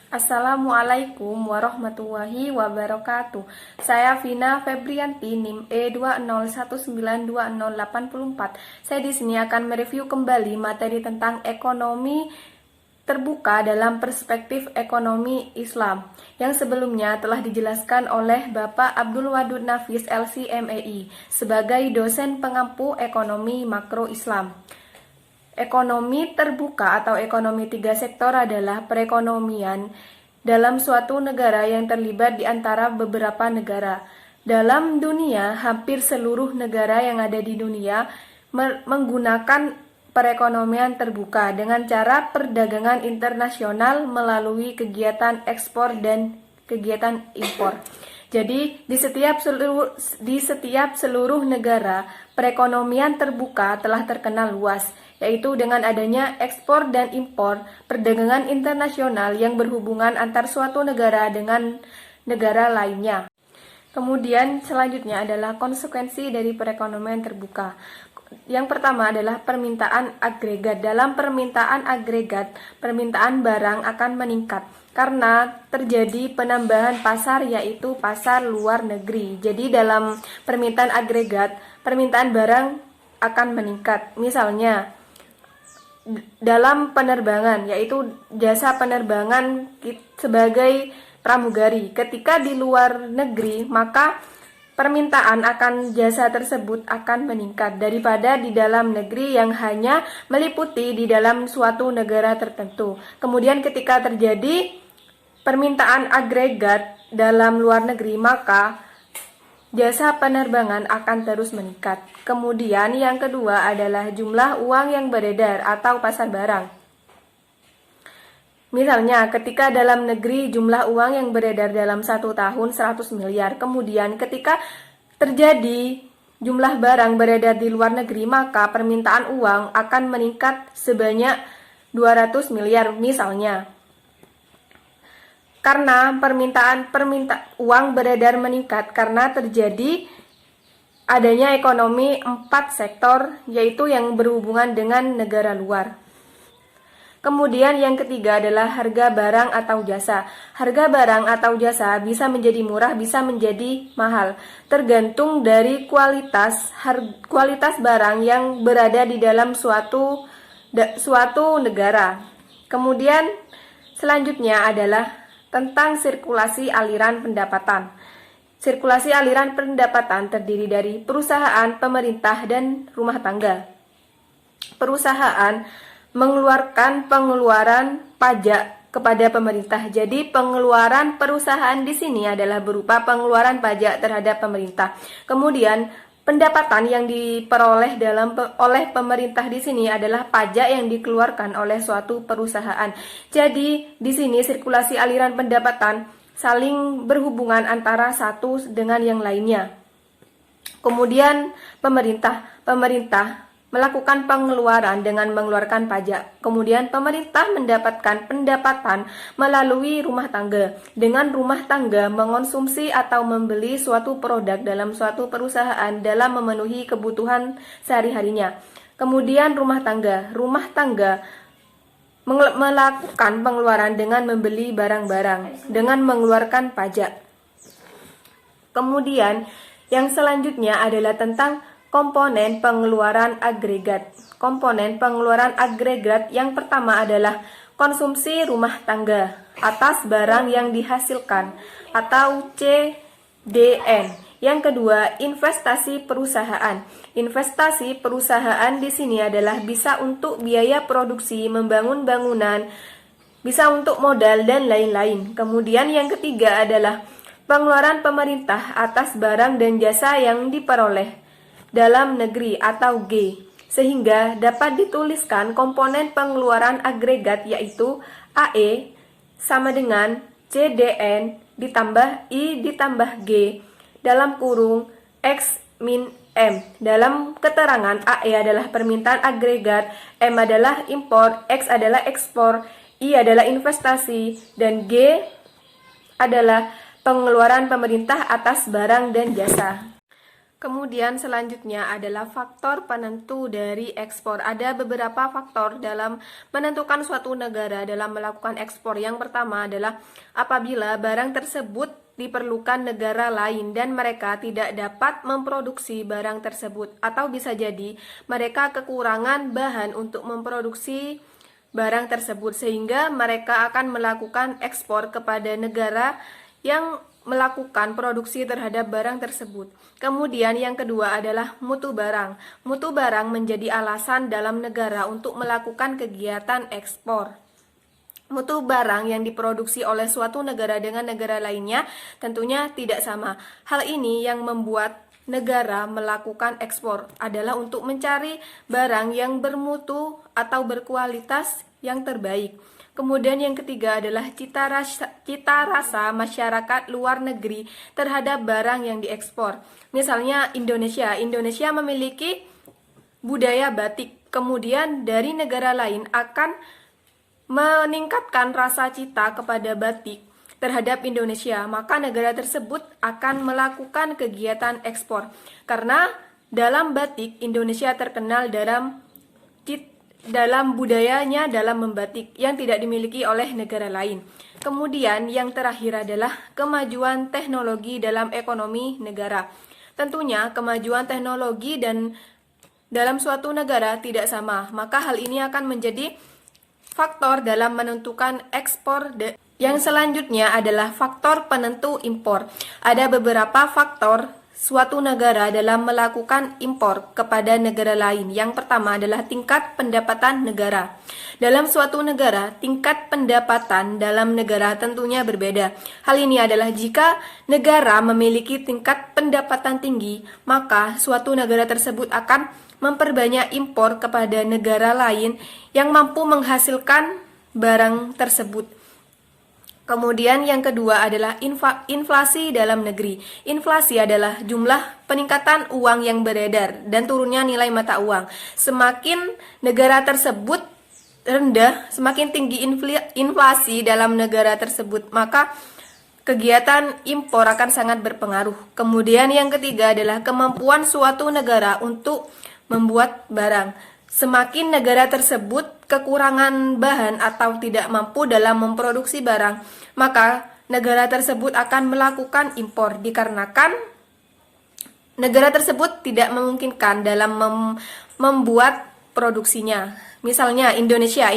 Assalamualaikum warahmatullahi wabarakatuh. Saya Vina Febrianti, NIM E201920844. Saya di sini akan mereview kembali materi tentang ekonomi terbuka dalam perspektif ekonomi Islam yang sebelumnya telah dijelaskan oleh Bapak Abdul Wadud Nafis LC.MEI sebagai dosen pengampu ekonomi makro Islam. Ekonomi terbuka atau ekonomi tiga sektor adalah perekonomian dalam suatu negara yang terlibat di antara beberapa negara. Dalam dunia, hampir seluruh negara yang ada di dunia menggunakan perekonomian terbuka dengan cara perdagangan internasional melalui kegiatan ekspor dan kegiatan impor. Jadi, di setiap seluruh negara, perekonomian terbuka telah terkenal luas, yaitu dengan adanya ekspor dan impor, perdagangan internasional yang berhubungan antar suatu negara dengan negara lainnya. Kemudian selanjutnya adalah konsekuensi dari perekonomian terbuka. Yang pertama adalah permintaan agregat. Dalam permintaan agregat, permintaan barang akan meningkat karena terjadi penambahan pasar, yaitu pasar luar negeri. Jadi dalam permintaan agregat, permintaan barang akan meningkat. Misalnya dalam penerbangan, yaitu jasa penerbangan sebagai pramugari. Ketika di luar negeri, maka permintaan akan jasa tersebut akan meningkat daripada di dalam negeri yang hanya meliputi di dalam suatu negara tertentu. Kemudian ketika terjadi permintaan agregat dalam luar negeri, maka jasa penerbangan akan terus meningkat. Kemudian yang kedua adalah jumlah uang yang beredar atau pasar barang. Misalnya, ketika dalam negeri jumlah uang yang beredar dalam 1 tahun 100 miliar, kemudian ketika terjadi jumlah barang beredar di luar negeri, maka permintaan uang akan meningkat sebanyak 200 miliar misalnya. Karena permintaan uang beredar meningkat karena terjadi adanya ekonomi 4 sektor, yaitu yang berhubungan dengan negara luar. Kemudian yang ketiga adalah harga barang atau jasa. Harga barang atau jasa bisa menjadi murah, bisa menjadi mahal, tergantung dari kualitas barang yang berada di dalam suatu negara. Kemudian selanjutnya adalah tentang sirkulasi aliran pendapatan. Sirkulasi aliran pendapatan terdiri dari perusahaan, pemerintah, dan rumah tangga. Perusahaan mengeluarkan pengeluaran pajak kepada pemerintah. Jadi pengeluaran perusahaan di sini adalah berupa pengeluaran pajak terhadap pemerintah. Kemudian pendapatan yang diperoleh oleh pemerintah di sini adalah pajak yang dikeluarkan oleh suatu perusahaan. Jadi di sini sirkulasi aliran pendapatan saling berhubungan antara satu dengan yang lainnya. Kemudian pemerintah melakukan pengeluaran dengan mengeluarkan pajak. Kemudian pemerintah mendapatkan pendapatan melalui rumah tangga. Dengan rumah tangga mengonsumsi atau membeli suatu produk dalam suatu perusahaan dalam memenuhi kebutuhan sehari-harinya. Kemudian rumah tangga melakukan pengeluaran dengan membeli barang-barang dengan mengeluarkan pajak. Kemudian yang selanjutnya adalah tentang komponen pengeluaran agregat. Komponen pengeluaran agregat yang pertama adalah konsumsi rumah tangga atas barang yang dihasilkan atau CDN. Yang kedua, investasi perusahaan. Investasi perusahaan di sini adalah bisa untuk biaya produksi, membangun bangunan, bisa untuk modal dan lain-lain. Kemudian yang ketiga adalah pengeluaran pemerintah atas barang dan jasa yang diperoleh dalam negeri atau G, sehingga dapat dituliskan komponen pengeluaran agregat yaitu AE sama dengan CDN ditambah I ditambah G dalam kurung X min M. Dalam keterangan, AE adalah permintaan agregat, M adalah impor, X adalah ekspor, I adalah investasi, dan G adalah pengeluaran pemerintah atas barang dan jasa. Kemudian selanjutnya adalah faktor penentu dari ekspor. Ada beberapa faktor dalam menentukan suatu negara dalam melakukan ekspor. Yang pertama adalah apabila barang tersebut diperlukan negara lain dan mereka tidak dapat memproduksi barang tersebut, atau bisa jadi mereka kekurangan bahan untuk memproduksi barang tersebut sehingga mereka akan melakukan ekspor kepada negara yang melakukan produksi terhadap barang tersebut. Kemudian yang kedua adalah mutu barang. Mutu barang menjadi alasan dalam negara untuk melakukan kegiatan ekspor. Mutu barang yang diproduksi oleh suatu negara dengan negara lainnya tentunya tidak sama. Hal ini yang membuat negara melakukan ekspor adalah untuk mencari barang yang bermutu atau berkualitas yang terbaik. Kemudian yang ketiga adalah cita rasa masyarakat luar negeri terhadap barang yang diekspor. Misalnya Indonesia memiliki budaya batik. Kemudian dari negara lain akan meningkatkan rasa cita kepada batik terhadap Indonesia, maka negara tersebut akan melakukan kegiatan ekspor. Karena dalam batik Indonesia terkenal dalam budayanya dalam membatik yang tidak dimiliki oleh negara lain. Kemudian yang terakhir adalah kemajuan teknologi dalam ekonomi negara. Tentunya kemajuan teknologi dan dalam suatu negara tidak sama, maka hal ini akan menjadi faktor dalam menentukan ekspor. Yang selanjutnya adalah faktor penentu impor. Ada beberapa faktor suatu negara dalam melakukan impor kepada negara lain. Yang pertama adalah tingkat pendapatan negara. Dalam suatu negara, tingkat pendapatan dalam negara tentunya berbeda. Hal ini adalah jika negara memiliki tingkat pendapatan tinggi, maka suatu negara tersebut akan memperbanyak impor kepada negara lain yang mampu menghasilkan barang tersebut. Kemudian yang kedua adalah inflasi dalam negeri. Inflasi adalah jumlah peningkatan uang yang beredar dan turunnya nilai mata uang. Semakin negara tersebut rendah, semakin tinggi inflasi dalam negara tersebut, maka kegiatan impor akan sangat berpengaruh. Kemudian yang ketiga adalah kemampuan suatu negara untuk membuat barang. Semakin negara tersebut kekurangan bahan atau tidak mampu dalam memproduksi barang, maka negara tersebut akan melakukan impor dikarenakan negara tersebut tidak memungkinkan dalam membuat produksinya. Misalnya Indonesia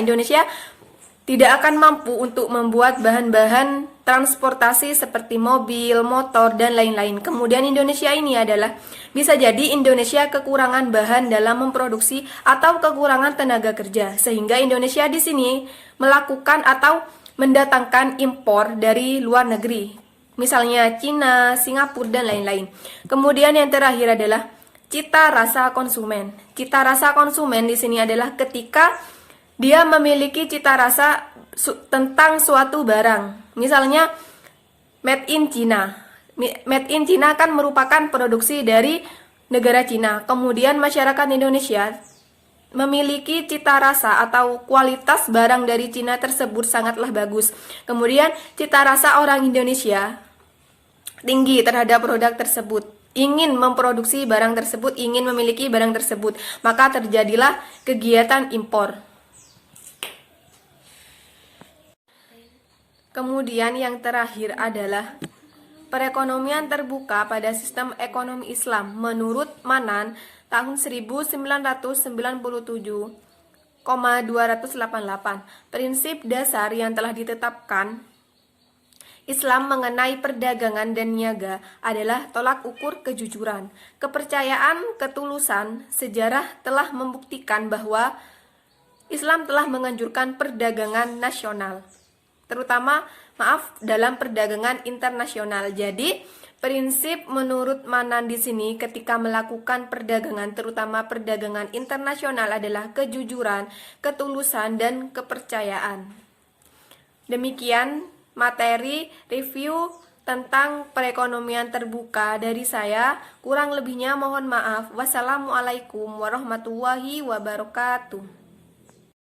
tidak akan mampu untuk membuat bahan-bahan transportasi seperti mobil, motor, dan lain-lain. Kemudian Indonesia ini adalah bisa jadi Indonesia kekurangan bahan dalam memproduksi atau kekurangan tenaga kerja, sehingga Indonesia di sini melakukan atau mendatangkan impor dari luar negeri. Misalnya Cina, Singapura, dan lain-lain. Kemudian yang terakhir adalah cita rasa konsumen. Cita rasa konsumen di sini adalah ketika dia memiliki cita rasa tentang suatu barang. Misalnya made in China. Made in China kan merupakan produksi dari negara Cina. Kemudian masyarakat Indonesia memiliki cita rasa atau kualitas barang dari Cina tersebut sangatlah bagus. Kemudian cita rasa orang Indonesia tinggi terhadap produk tersebut, ingin memproduksi barang tersebut, ingin memiliki barang tersebut, maka terjadilah kegiatan impor. Kemudian yang terakhir adalah perekonomian terbuka pada sistem ekonomi Islam menurut Manan tahun 1997,288. Prinsip dasar yang telah ditetapkan Islam mengenai perdagangan dan niaga adalah tolak ukur kejujuran, kepercayaan, ketulusan. Sejarah telah membuktikan bahwa Islam telah menganjurkan perdagangan nasional, terutama dalam perdagangan internasional. Jadi, prinsip menurut Manan di sini ketika melakukan perdagangan, terutama perdagangan internasional adalah kejujuran, ketulusan, dan kepercayaan. Demikian materi review tentang perekonomian terbuka dari saya. Kurang lebihnya mohon maaf. Wassalamualaikum warahmatullahi wabarakatuh.